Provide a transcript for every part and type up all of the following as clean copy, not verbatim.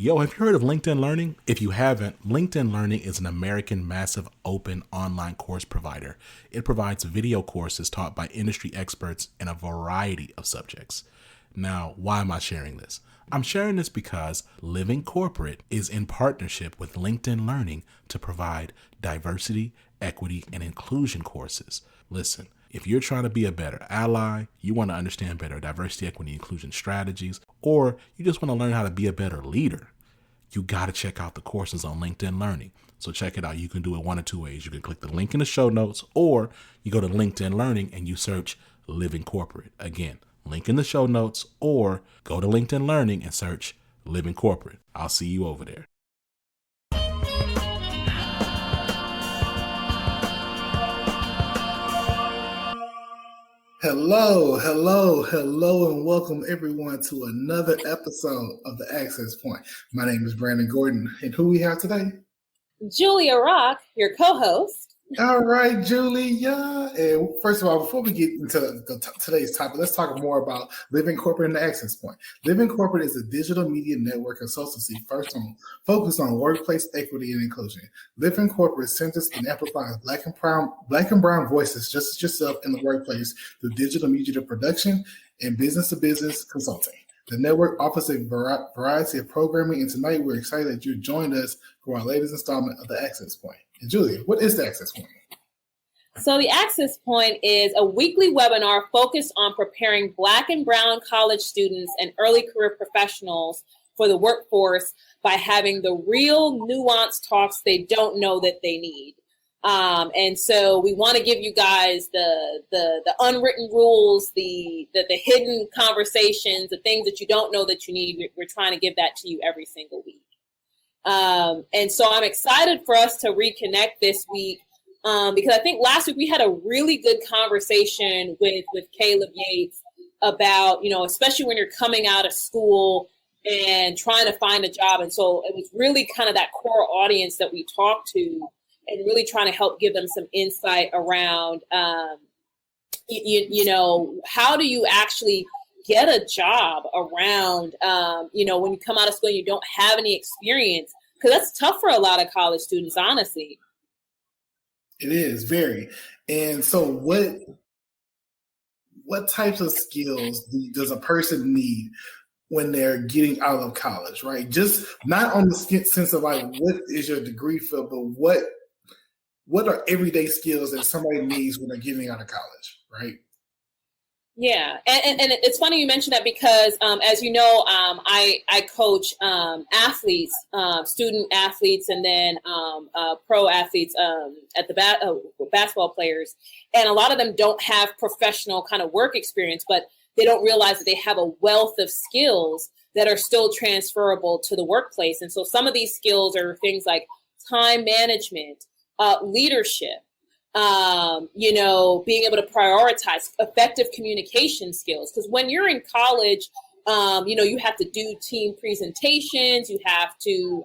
Yo, have you heard of LinkedIn Learning? If you haven't, LinkedIn Learning is an American massive open online course provider. It provides video courses taught by industry experts in a variety of subjects. Now, why am I sharing this? I'm sharing this because Living Corporate is in partnership with LinkedIn Learning to provide diversity, equity, and inclusion courses. Listen, if you're trying to be a better ally, you want to understand better diversity, equity, inclusion strategies, or you just want to learn how to be a better leader, you got to check out the courses on LinkedIn Learning. So check it out. You can do it one of two ways. You can click the link in the show notes, or you go to LinkedIn Learning and you search Living Corporate. Again, link in the show notes, or go to LinkedIn Learning and search Living Corporate. I'll see you over there. Hello, hello, hello, and welcome everyone to another episode of The Access Point. My name is Brandon Gordon, and who we have today? Julia Rock, your co-host. All right, Julia. And first of all, before we get into today's topic, let's talk more about Living Corporate and The Access Point. Living Corporate is a digital media network consultancy focused on workplace equity and inclusion. Living Corporate centers and amplifies Black and brown voices just as yourself in the workplace through digital media production and business-to-business consulting. The network offers a variety of programming, and tonight we're excited that you joined us for our latest installment of The Access Point. And Julia, what is The Access Point? So The Access Point is a weekly webinar focused on preparing Black and brown college students and early career professionals for the workforce by having the real nuanced talks they don't know that they need. And so we want to give you guys the unwritten rules, the hidden conversations, the things that you don't know that you need. We're trying to give that to you every single week. And so I'm excited for us to reconnect this week because I think last week we had a really good conversation with Caleb Yates about, especially when you're coming out of school and trying to find a job. And so it was really kind of that core audience that we talked to, and really trying to help give them some insight around, how do you actually get a job around, when you come out of school and you don't have any experience, because that's tough for a lot of college students, honestly. It is very. And so what types of skills does a person need when they're getting out of college, right? Just not on the sense of like, what is your degree for, but what are everyday skills that somebody needs when they're getting out of college, right? Yeah, and it's funny you mentioned that because, as you know, I coach athletes, student athletes, and then pro athletes at the basketball players, and a lot of them don't have professional kind of work experience, but they don't realize that they have a wealth of skills that are still transferable to the workplace. And so some of these skills are things like time management, leadership, being able to prioritize, effective communication skills. Because when you're in college, you have to do team presentations, you have to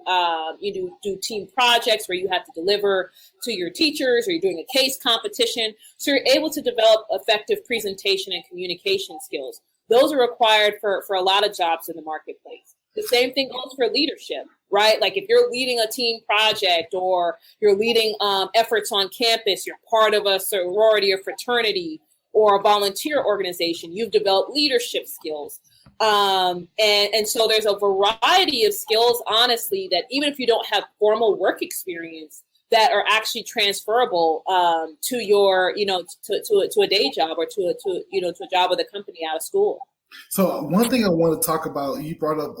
do team projects where you have to deliver to your teachers, or you're doing a case competition. So you're able to develop effective presentation and communication skills. Those are required for a lot of jobs in the marketplace. The same thing goes for leadership, right? Like if you're leading a team project or you're leading efforts on campus, you're part of a sorority or fraternity or a volunteer organization, you've developed leadership skills. And so there's a variety of skills, honestly, that even if you don't have formal work experience, that are actually transferable to your, to a day job or to a job with a company out of school. So one thing I want to talk about, you brought up,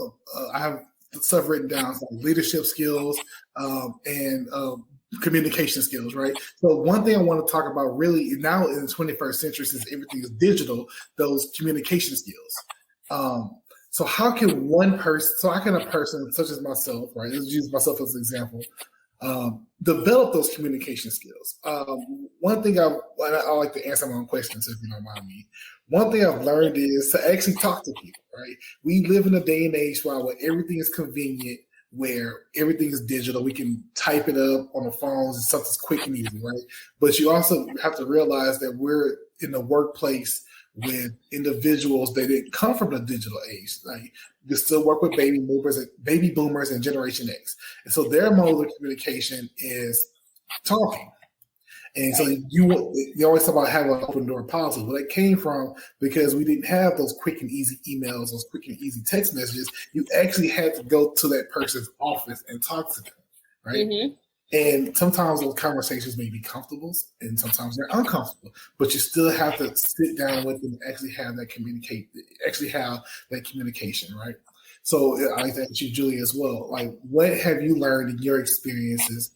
I have stuff written down, so leadership skills and communication skills, right? So one thing I want to talk about really now in the 21st century, since everything is digital, those communication skills. So how can a person such as myself, right? Let's use myself as an example, develop those communication skills. One thing I like to answer my own questions, if you don't mind me. One thing I've learned is to actually talk to people, right? We live in a day and age where everything is convenient, where everything is digital. We can type it up on the phones and something's quick and easy, right? But you also have to realize that we're in a workplace with individuals that didn't come from the digital age. Like, you still work with baby boomers and Generation X. And so their mode of communication is talking. And so you always talk about having an open door policy. Well, that came from because we didn't have those quick and easy emails, those quick and easy text messages. You actually had to go to that person's office and talk to them, right? Mm-hmm. And sometimes those conversations may be comfortable and sometimes they're uncomfortable, but you still have to sit down with them and actually have that communication, right? So I thank you, Julie, as well. Like, what have you learned in your experiences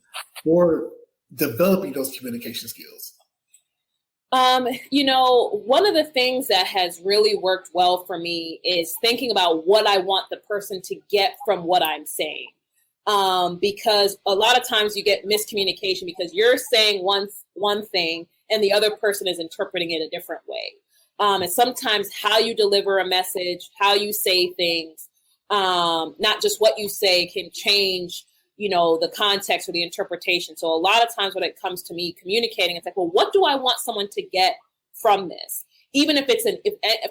for developing those communication skills? One of the things that has really worked well for me is thinking about what I want the person to get from what I'm saying. Because a lot of times you get miscommunication because you're saying one thing and the other person is interpreting it a different way. And sometimes how you deliver a message, how you say things, not just what you say, can change, the context or the interpretation. So a lot of times when it comes to me communicating, it's like, well, what do I want someone to get from this? Even if it's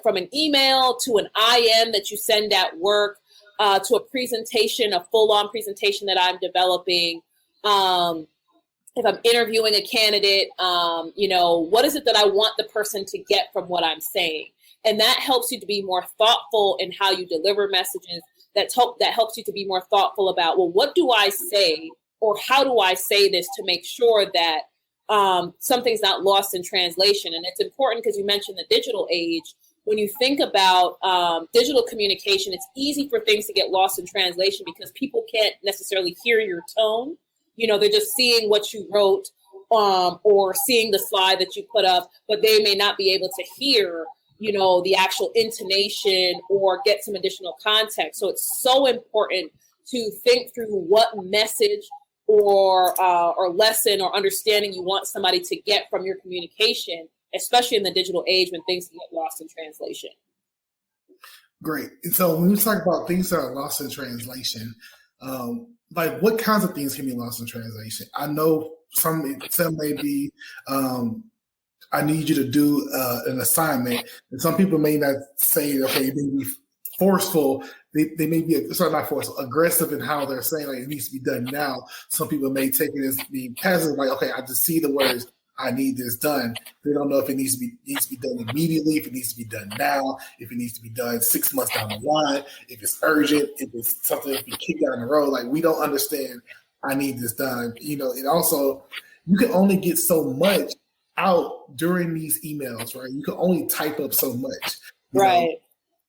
from an email to an IM that you send at work, to a presentation, a full-on presentation that I'm developing. If I'm interviewing a candidate, what is it that I want the person to get from what I'm saying? And that helps you to be more thoughtful in how you deliver messages. That helps you to be more thoughtful about, well, what do I say or how do I say this to make sure that something's not lost in translation? And it's important because you mentioned the digital age. When you think about digital communication, it's easy for things to get lost in translation because people can't necessarily hear your tone. They're just seeing what you wrote or seeing the slide that you put up, but they may not be able to hear, the actual intonation or get some additional context. So it's so important to think through what message or lesson or understanding you want somebody to get from your communication, especially in the digital age when things can get lost in translation. Great. And so when we talk about things that are lost in translation, like what kinds of things can be lost in translation? I know some may be, I need you to do an assignment, and some people may not say, okay, they may be forceful. They may be, not forceful, aggressive in how they're saying, like, it needs to be done now. Some people may take it as being passive, like, okay, I just see the words, I need this done. They don't know if it needs to be done immediately, if it needs to be done now, if it needs to be done 6 months down the line, if it's urgent, if it's something that we kick down the road. Like, we don't understand, I need this done. And also, you can only get so much out during these emails, right? You can only type up so much. Right.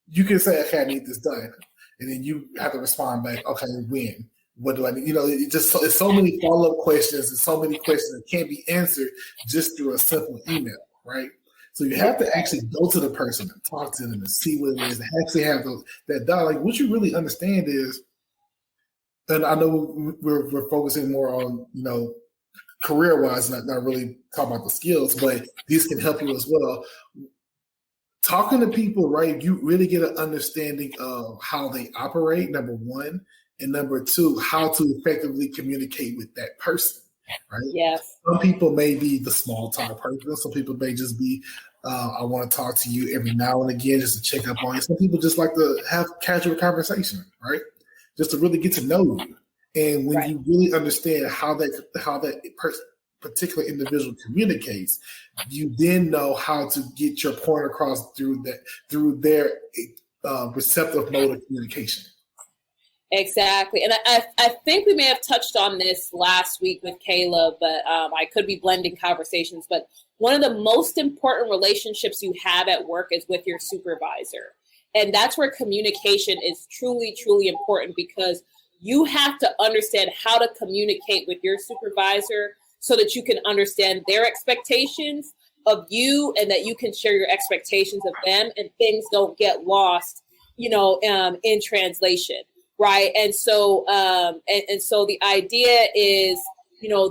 You can say, okay, I need this done. And then you have to respond back, okay, when? What do I need? It's so many follow-up questions and so many questions that can't be answered just through a simple email, right? So you have to actually go to the person and talk to them and see what it is and actually have that dialogue. What you really understand is, and I know we're focusing more on, career-wise, not really talking about the skills, but these can help you as well. Talking to people, right, you really get an understanding of how they operate, number one, and number two, how to effectively communicate with that person, right? Yes. Some people may be the small talk person. Some people may just be, I want to talk to you every now and again just to check up on you. Some people just like to have casual conversation, right? Just to really get to know you. And when you really understand how that particular individual communicates, you then know how to get your point across through their receptive mode of communication. Exactly. And I think we may have touched on this last week with Caleb, but I could be blending conversations. But one of the most important relationships you have at work is with your supervisor. And that's where communication is truly, truly important because you have to understand how to communicate with your supervisor so that you can understand their expectations of you and that you can share your expectations of them and things don't get lost, in translation. Right. And so so the idea is,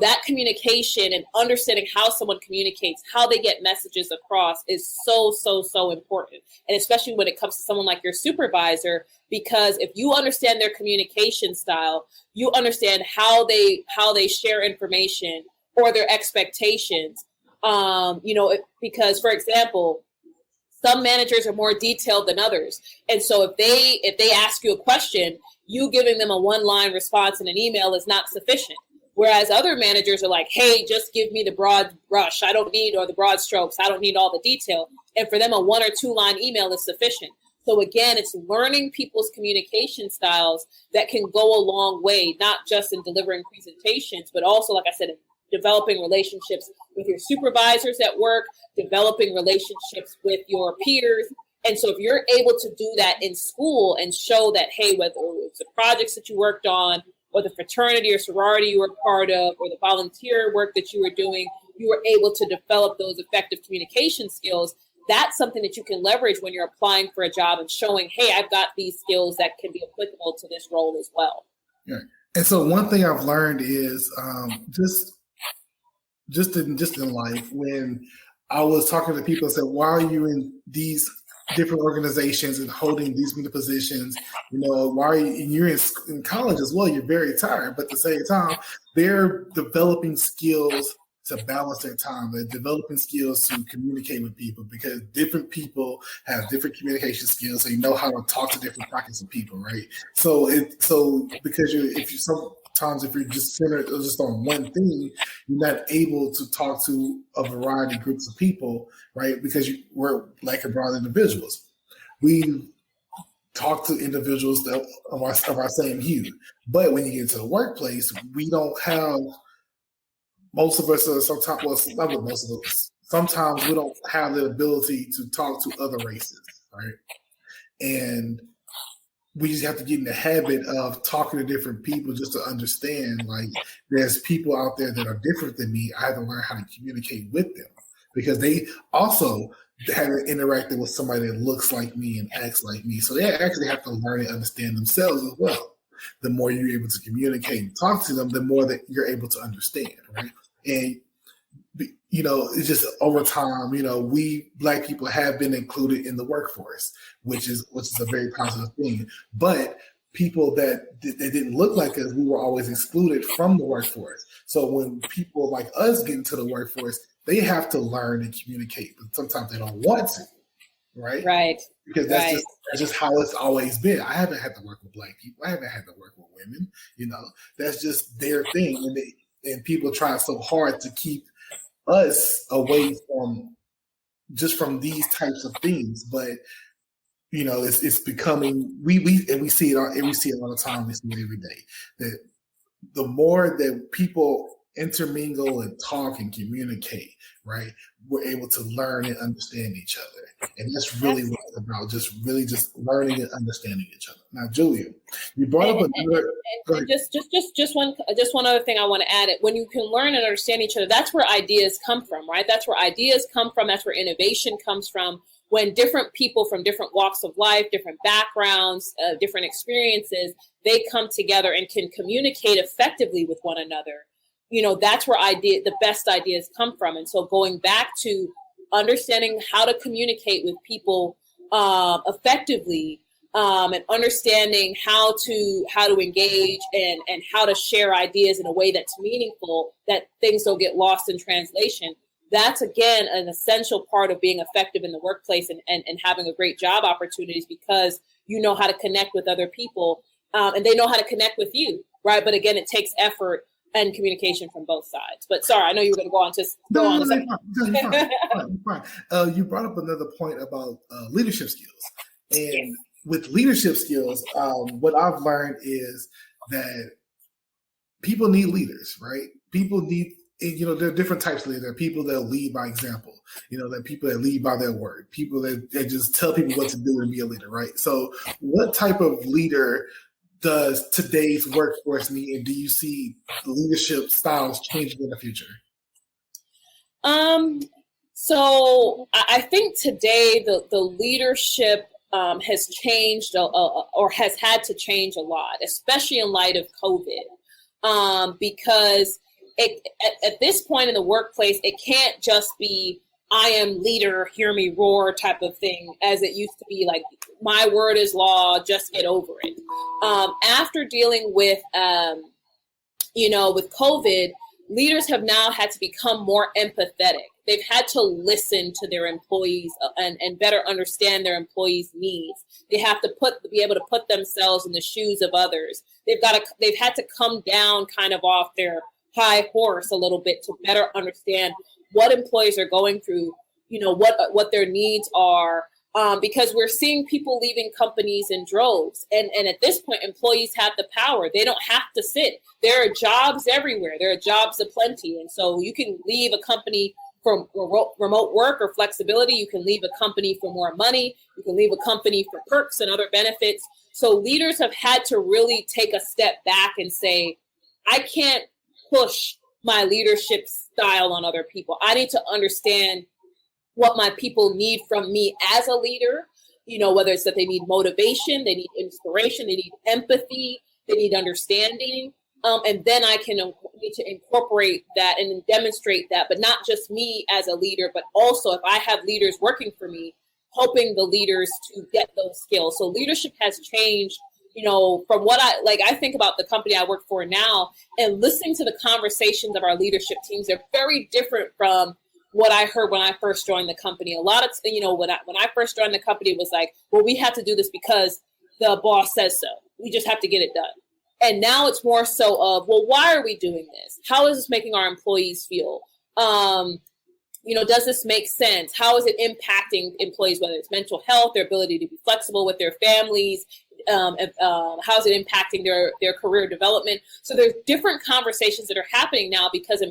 that communication and understanding how someone communicates, how they get messages across is so, so, so important. And especially when it comes to someone like your supervisor, because if you understand their communication style, you understand how they share information or their expectations, because, for example, Some managers are more detailed than others. And so if they ask you a question, you giving them a one-line response in an email is not sufficient. Whereas other managers are like, hey, just give me the broad brush. I don't need, or the broad strokes. I don't need all the detail. And for them, a 1 or 2 line email is sufficient. So again, it's learning people's communication styles that can go a long way, not just in delivering presentations, but also, like I said, in developing relationships with your supervisors at work, developing relationships with your peers. And so if you're able to do that in school and show that, hey, whether it's the projects that you worked on or the fraternity or sorority you were part of or the volunteer work that you were doing, you were able to develop those effective communication skills. That's something that you can leverage when you're applying for a job and showing, hey, I've got these skills that can be applicable to this role as well. Yeah. And so one thing I've learned is just in life, when I was talking to people and said, why are you in these different organizations and holding these many positions? Why are you, and you're in college as well, you're very tired, but at the same time, they're developing skills to balance their time. They're developing skills to communicate with people, because different people have different communication skills. So you know how to talk to different pockets of people, right? So because if you're just centered just on one thing, you're not able to talk to a variety of groups of people, right? Because we're like a broad individuals. We talk to individuals that of our same hue. But when you get to the workplace, we don't have, most of us are sometimes, well, not most of us, sometimes we don't have the ability to talk to other races, right? And we just have to get in the habit of talking to different people just to understand, like, there's people out there that are different than me. I have to learn how to communicate with them, because they also haven't interacted with somebody that looks like me and acts like me. So they actually have to learn and understand themselves as well. The more you're able to communicate and talk to them, the more that you're able to understand, right? And it's just over time, we Black people have been included in the workforce, which is a very positive thing. But people that didn't look like us, we were always excluded from the workforce. So when people like us get into the workforce, they have to learn and communicate, but sometimes they don't want to, right? Right. Because that's just how it's always been. I haven't had to work with Black people. I haven't had to work with women. That's just their thing, and people try so hard to keep us away from these types of things. But it's becoming, we see it all the time. We see it every day, that the more that people intermingle and talk and communicate, right, we're able to learn and understand each other. And that's really what it's about, just learning and understanding each other. Now, Julia, you brought up another. Just one other thing I want to add. It when you can learn and understand each other, that's where ideas come from, right? That's where ideas come from. That's where innovation comes from. When different people from different walks of life, different backgrounds, different experiences, they come together and can communicate effectively with one another. That's where the best ideas come from. And so going back to understanding how to communicate with people effectively, and understanding how to engage and how to share ideas in a way that's meaningful, that things don't get lost in translation. That's, again, an essential part of being effective in the workplace and having a great job opportunities, because you know how to connect with other people, and they know how to connect with you, right? But again, it takes effort and communication from both sides. But sorry, I know you were going to go on. Just go on a second. Fine. You brought up another point about leadership skills. And with leadership skills, what I've learned is that people need leaders, right? People need, there are different types of leaders. There are people that lead by example. There are people that lead by their word. People that just tell people what to do and be a leader, right? So what type of leader does today's workforce need, and do you see leadership styles changing in the future? So I think today the leadership has changed or has had to change a lot, especially in light of COVID, because at this point in the workplace, it can't just be I am leader, hear me roar type of thing, as it used to be, like my word is law, just get over it. After dealing with, with COVID, leaders have now had to become more empathetic. They've had to listen to their employees and better understand their employees' needs. They have to be able to put themselves in the shoes of others. They've had to come down kind of off their high horse a little bit to better understand what employees are going through, what their needs are. Because we're seeing people leaving companies in droves. And at this point, employees have the power. They don't have to sit. There are jobs everywhere. There are jobs aplenty. And so you can leave a company for remote work or flexibility. You can leave a company for more money. You can leave a company for perks and other benefits. So leaders have had to really take a step back and say, I can't push my leadership style on other people. I need to understand what my people need from me as a leader, whether it's that they need motivation, they need inspiration, they need empathy, they need understanding. And then I need to incorporate that and demonstrate that, but not just me as a leader, but also if I have leaders working for me, helping the leaders to get those skills. So leadership has changed, from what I think about the company I work for now, and listening to the conversations of our leadership teams, they're very different from what I heard when I first joined the company. A lot of, when I first joined the company, it was like, well, we have to do this because the boss says so. We just have to get it done. And now it's more so of, well, why are we doing this? How is this making our employees feel? Does this make sense? How is it impacting employees, whether it's mental health, their ability to be flexible with their families? How is it impacting their career development? So there's different conversations that are happening now because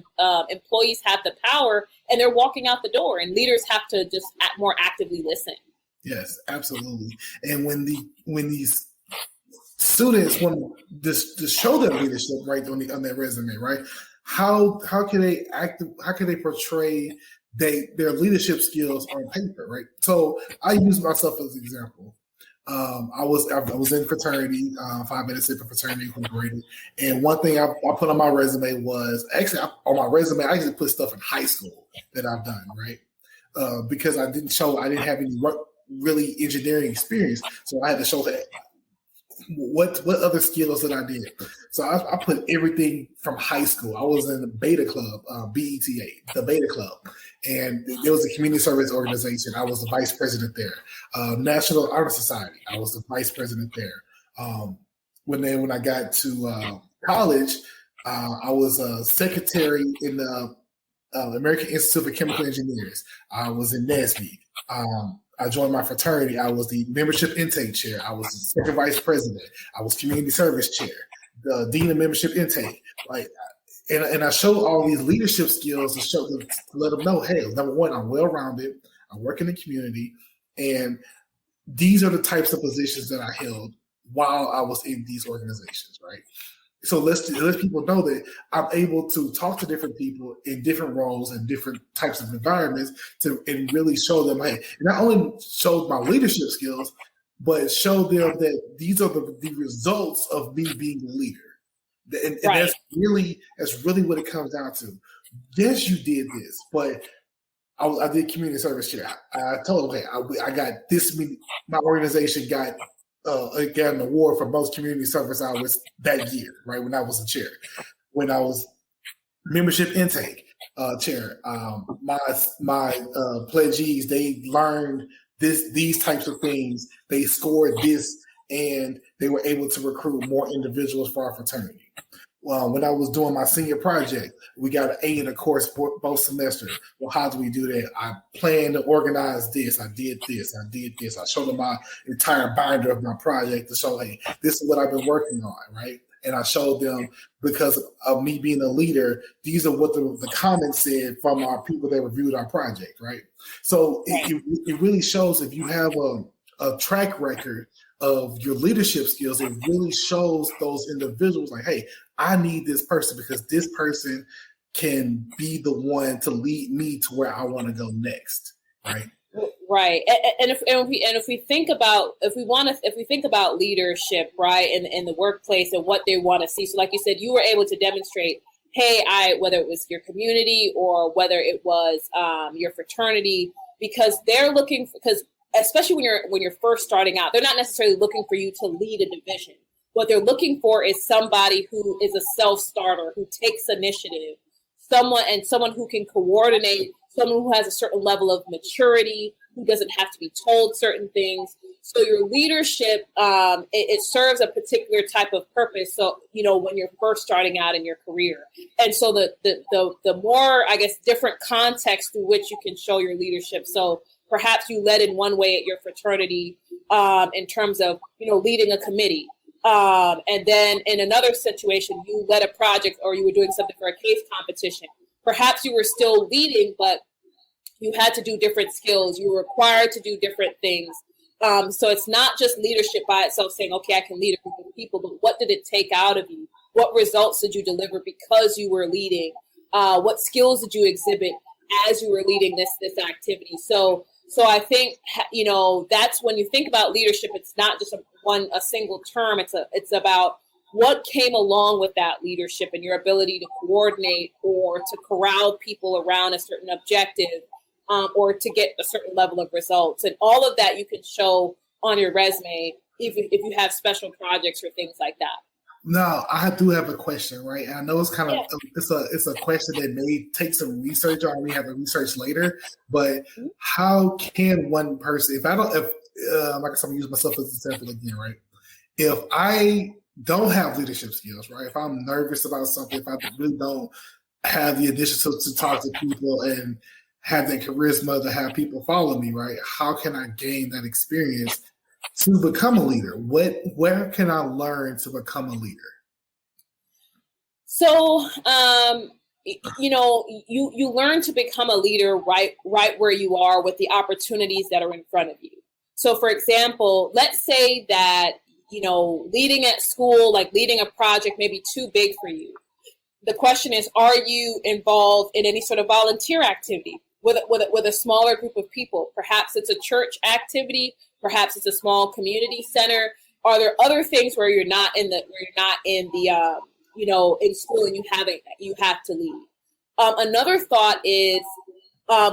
employees have the power and they're walking out the door, and leaders have to just more actively listen. Yes, absolutely. And when these students want to show their leadership right on their resume, right? How can they portray their leadership skills on paper, right? So I use myself as an example. I was in fraternity, Phi Beta Sigma fraternity incorporated, and one thing I put on my resume was I actually put stuff in high school that I've done, right? Because I didn't have any really engineering experience, so I had to show that what other skills that I did. So I put everything from high school. I was in the Beta Club, BETA, the Beta Club. And it was a community service organization. I was the vice president there. National Honor Society, I was the vice president there. When I got to college, I was a secretary in the American Institute of Chemical Engineers. I was in NASB. I joined my fraternity. I was the membership intake chair. I was the second vice president. I was community service chair, the dean of membership intake. And I showed all these leadership skills to let them know, hey, number one, I'm well-rounded. I work in the community. And these are the types of positions that I held while I was in these organizations, right? So let's people know that I'm able to talk to different people in different roles and different types of environments and really show them, hey, not only show my leadership skills, but show them that these are the results of me being a leader. And right. that's really what it comes down to. Yes, you did this, but I did community service chair. I told them, hey, I got this many. My organization got an award for most community service hours that year, right? When I was a chair, when I was membership intake chair, my pledgees, they learned these types of things. They scored this, and they were able to recruit more individuals for our fraternity. When I was doing my senior project, we got an A in the course both semesters. Well, how do we do that? I planned to organize this. I did this. I showed them my entire binder of my project to show, hey, this is what I've been working on, right? And I showed them, because of me being a leader, these are what the comments said from our people that reviewed our project, right? So it really shows, if you have a track record of your leadership skills, it really shows those individuals like, hey, I need this person because this person can be the one to lead me to where I want to go next, right? Right, and if we think about leadership, right, in the workplace and what they want to see. So, like you said, you were able to demonstrate, hey, whether it was your community or whether it was your fraternity, because they're looking because especially when you're first starting out, they're not necessarily looking for you to lead a division. What they're looking for is somebody who is a self-starter, who takes initiative. someone who can coordinate, someone who has a certain level of maturity, who doesn't have to be told certain things. So your leadership, it serves a particular type of purpose. So, when you're first starting out in your career. And so the more, I guess, different context through which you can show your leadership. So perhaps you led in one way at your fraternity in terms of, leading a committee. And then in another situation, you led a project or you were doing something for a case competition. Perhaps you were still leading, but you had to do different skills. You were required to do different things. So it's not just leadership by itself saying, okay, I can lead a group of people, but what did it take out of you? What results did you deliver because you were leading? What skills did you exhibit as you were leading this activity? So I think, that's when you think about leadership, it's not just a single term. It's about what came along with that leadership and your ability to coordinate or to corral people around a certain objective. Or to get a certain level of results. And all of that you can show on your resume if you have special projects or things like that. No, I do have a question, right? And I know it's kind of it's a question that may take some research on. We have to research later, but how can one person, like I'm gonna use myself as an example again, right? If I don't have leadership skills, right? If I'm nervous about something, if I really don't have the initiative to talk to people and have that charisma to have people follow me, right? How can I gain that experience to become a leader? Where can I learn to become a leader? So, you learn to become a leader right where you are with the opportunities that are in front of you. So, for example, let's say that, leading at school, like leading a project may be too big for you. The question is, are you involved in any sort of volunteer activity with a smaller group of people? Perhaps it's a church activity. Perhaps it's a small community center. Are there other things where you're not in school and you have to lead? Another thought is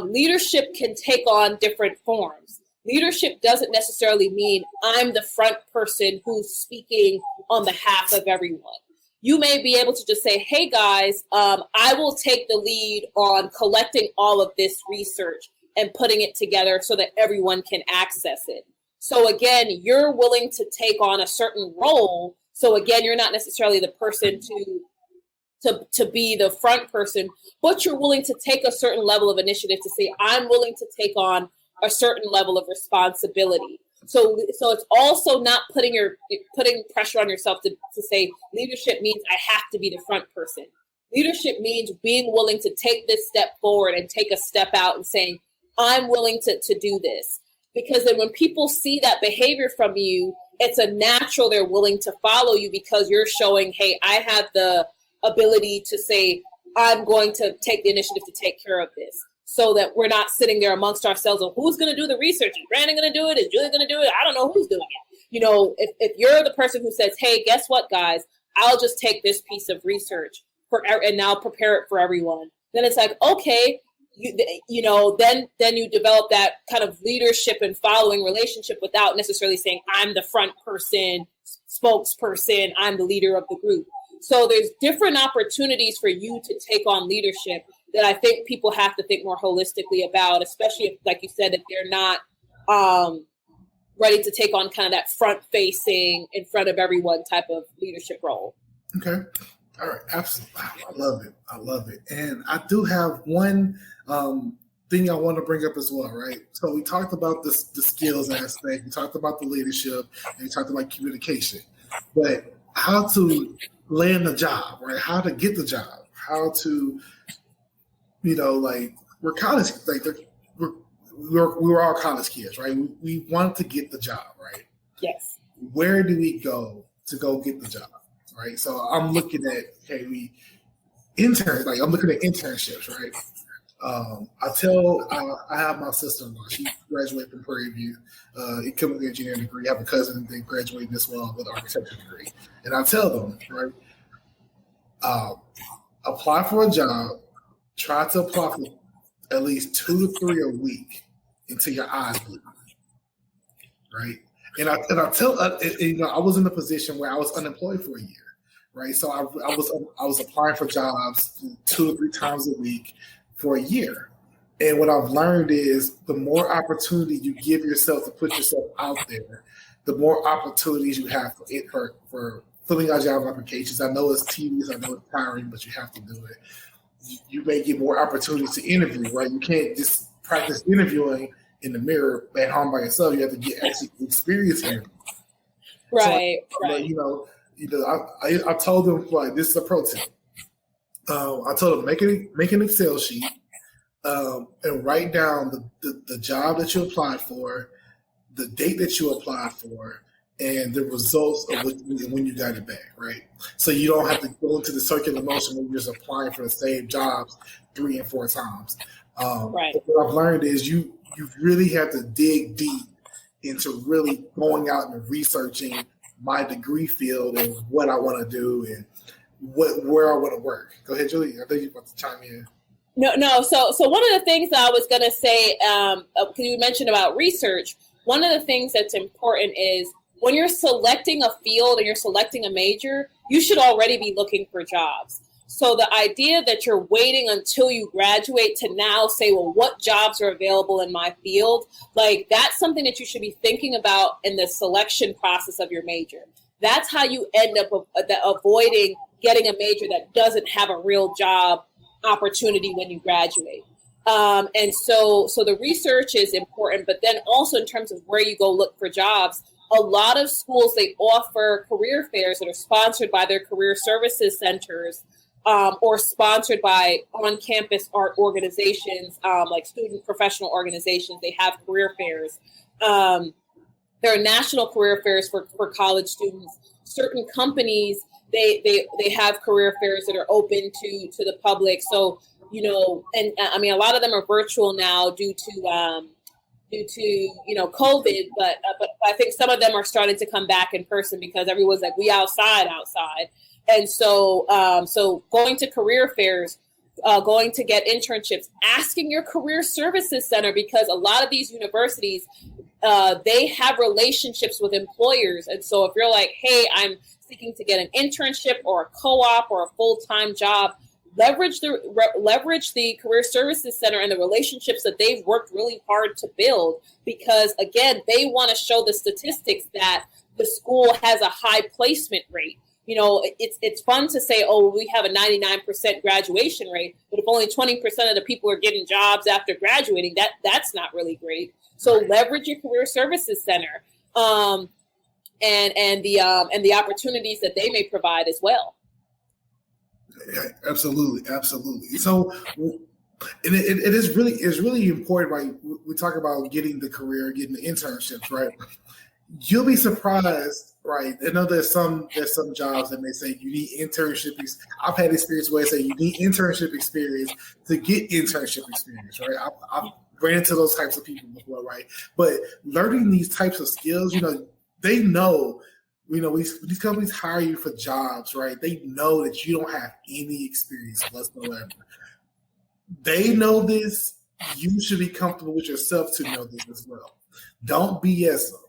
leadership can take on different forms. Leadership doesn't necessarily mean I'm the front person who's speaking on behalf of everyone. You may be able to just say, hey guys, I will take the lead on collecting all of this research and putting it together so that everyone can access it. So again, you're willing to take on a certain role. So again, you're not necessarily the person to be the front person, but you're willing to take a certain level of initiative to say, I'm willing to take on a certain level of responsibility. So it's also not putting pressure on yourself to say leadership means I have to be the front person. Leadership means being willing to take this step forward and take a step out and saying, I'm willing to do this. Because then when people see that behavior from you, it's a natural they're willing to follow you because you're showing, hey, I have the ability to say, I'm going to take the initiative to take care of this. So that we're not sitting there amongst ourselves of who's going to do the research. Is Brandon going to do it? Is Julie going to do it? I don't know who's doing it. If you're the person who says, hey, guess what, guys? I'll just take this piece of research and now prepare it for everyone. Then it's like, okay, then you develop that kind of leadership and following relationship without necessarily saying, I'm the front person, spokesperson, I'm the leader of the group. So there's different opportunities for you to take on leadership that I think people have to think more holistically about, especially if, like you said, if they're not ready to take on kind of that front-facing, in front of everyone type of leadership role. Okay. All right. Absolutely. I love it. And I do have one thing I want to bring up as well, right? So we talked about the skills aspect, we talked about the leadership, and we talked about communication. But how to land the job, right? How to get the job, how to we're college, we're all college kids, right? We want to get the job, right? Yes. Where do we go to go get the job, right? So I'm looking at, I'm looking at internships, right? I have my sister-in-law. She graduated from Prairie View, in chemical engineering degree. I have a cousin that graduated as well with an architecture degree. And I tell them, right, apply for a job. Try to apply for at least 2 to 3 a week until your eyes bleed, right? And I tell, I was in a position where I was unemployed for a year, right? So I was applying for jobs 2 or 3 times a week for a year. And what I've learned is the more opportunity you give yourself to put yourself out there, the more opportunities you have for filling out job applications. I know it's tedious, I know it's tiring, but you have to do it. You may get more opportunities to interview, right? You can't just practice interviewing in the mirror at home by yourself. You have to get actually experience interviewing. Right, so, right. I told them, like, this is a pro tip. I told them make an Excel sheet and write down the job that you applied for, the date that you applied for, and the results of when you got it back, right? So you don't have to go into the circular motion when you're just applying for the same jobs 3 and 4 times. Right. What I've learned is you really have to dig deep into really going out and researching my degree field and what I want to do and where I want to work. Go ahead, Julie. I think you're about to chime in. No. So one of the things that I was going to say, because you mentioned about research, one of the things that's important is when you're selecting a field and you're selecting a major, you should already be looking for jobs. So the idea that you're waiting until you graduate to now say, well, what jobs are available in my field? Like, that's something that you should be thinking about in the selection process of your major. That's how you end up avoiding getting a major that doesn't have a real job opportunity when you graduate. And so the research is important, but then also in terms of where you go look for jobs, a lot of schools, they offer career fairs that are sponsored by their career services centers or sponsored by on-campus art organizations, like student professional organizations. They have career fairs. There are national career fairs for college students. Certain companies, they have career fairs that are open to the public. So, and I mean, a lot of them are virtual now due to COVID, but I think some of them are starting to come back in person because everyone's like, we outside. And so going to career fairs, going to get internships, asking your career services center, because a lot of these universities, they have relationships with employers. And so if you're like, hey, I'm seeking to get an internship or a co-op or a full-time job, leverage the career services center and the relationships that they've worked really hard to build, because again, they want to show the statistics that the school has a high placement rate. It's fun to say, oh, we have a 99% graduation rate, but if only 20% of the people are getting jobs after graduating, that's not really great. So leverage your career services center and the opportunities that they may provide as well. Yeah, absolutely. So, and it is really important, right? We talk about getting the career, getting the internships, right? You'll be surprised, right? I know there's some jobs that may say you need internship. I've had experience where they say you need internship experience to get internship experience, right? I've ran into those types of people before, right? But learning these types of skills, they know. These companies hire you for jobs, right? They know that you don't have any experience whatsoever. They know this. You should be comfortable with yourself to know this as well. Don't BS them.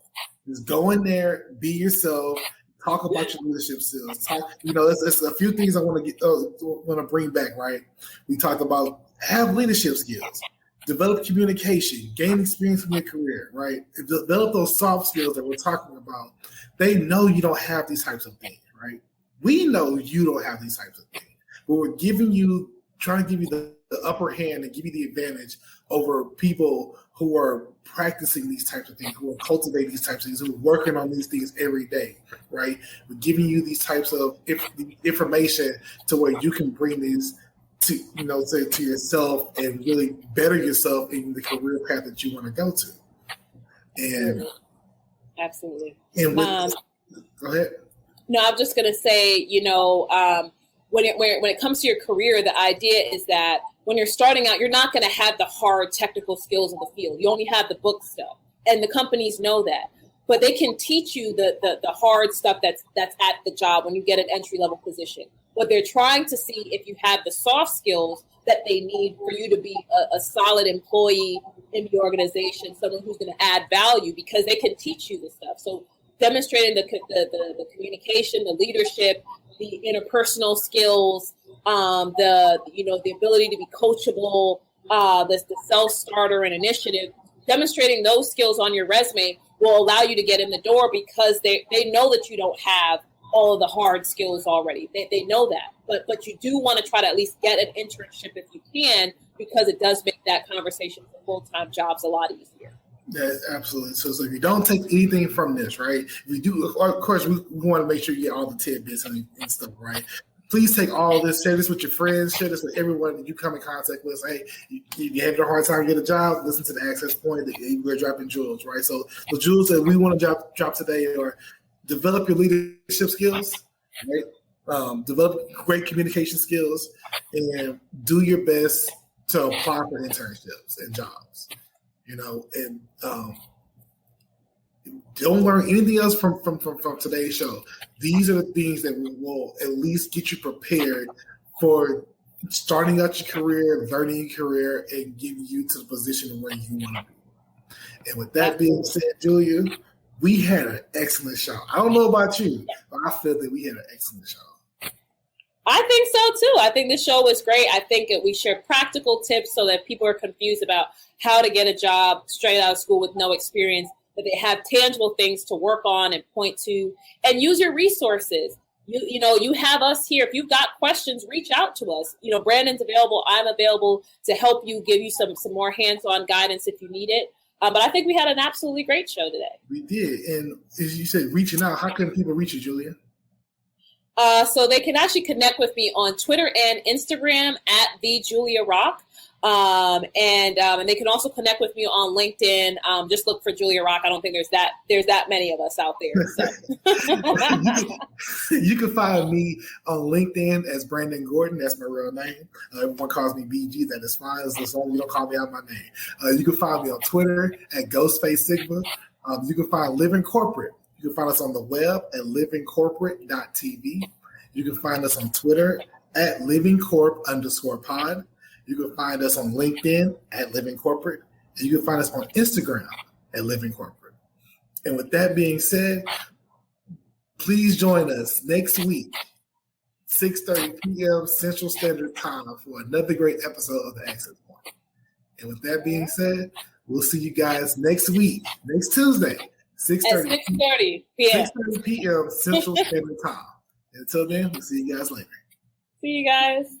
Just go in there, be yourself, talk about your leadership skills. There's a few things I want to bring back, right? We talked about have leadership skills, develop communication, gain experience in your career, right? Develop those soft skills that we're talking about. They know you don't have these types of things, right? We know you don't have these types of things, but we're trying to give you the upper hand and give you the advantage over people who are practicing these types of things, who are cultivating these types of things, who are working on these things every day, right? We're giving you these types of information to where you can bring these to yourself and really better yourself in the career path that you want to go to. And absolutely. And go ahead. No, I'm just going to say, when it comes to your career, the idea is that when you're starting out, you're not going to have the hard technical skills of the field. You only have the book stuff, and the companies know that. But they can teach you the hard stuff that's at the job when you get an entry level position. What they're trying to see if you have the soft skills that they need for you to be a solid employee in the organization, someone who's going to add value, because they can teach you this stuff. So demonstrating the communication, the leadership, the interpersonal skills, the ability to be coachable, the self-starter and initiative. Demonstrating those skills on your resume will allow you to get in the door because they know that you don't have all of the hard skills already. They know that, but you do want to try to at least get an internship if you can, because it does make that conversation for full-time jobs a lot easier. Yeah, absolutely. So if you don't take anything from this, right? If you do, of course, we want to make sure you get all the tidbits and stuff, right? Please take all this, share this with your friends, share this with everyone that you come in contact with. Hey, you have a hard time getting a job, listen to the Access Point. We're dropping jewels, right? So the jewels that we want to drop today are develop your leadership skills, right? Develop great communication skills, and do your best to apply for internships and jobs. And don't learn anything else from today's show. These are the things that will at least get you prepared for starting out your career, learning your career, and getting you to the position where you want to be. And with that being said, Julia, we had an excellent show. I don't know about you, but I feel that we had an excellent show. I think so too. I think the show was great. I think that we shared practical tips so that people are confused about how to get a job straight out of school with no experience, that they have tangible things to work on and point to, and use your resources. You have us here. If you've got questions, reach out to us. Brandon's available. I'm available to help you, give you some more hands-on guidance if you need it. But I think we had an absolutely great show today. We did. And as you said, reaching out, how can people reach you, Julia? So they can actually connect with me on Twitter and Instagram at @TheJuliaRock. And they can also connect with me on LinkedIn. Just look for Julia Rock. I don't think there's that many of us out there. So. You can find me on LinkedIn as Brandon Gordon. That's my real name. Everyone calls me BG. That is fine. As long as you don't call me out my name. You can find me on Twitter at Ghostface Sigma. You can find Living Corporate. You can find us on the web at livingcorporate.tv. You can find us on Twitter at livingcorp_pod. You can find us on LinkedIn at Living Corporate. And you can find us on Instagram at Living Corporate. And with that being said, please join us next week, 6:30 p.m. Central Standard Time, for another great episode of The Access Point. And with that being said, we'll see you guys next week, next Tuesday, 6:30 p.m. Central Standard Time. Until then, we'll see you guys later. See you guys.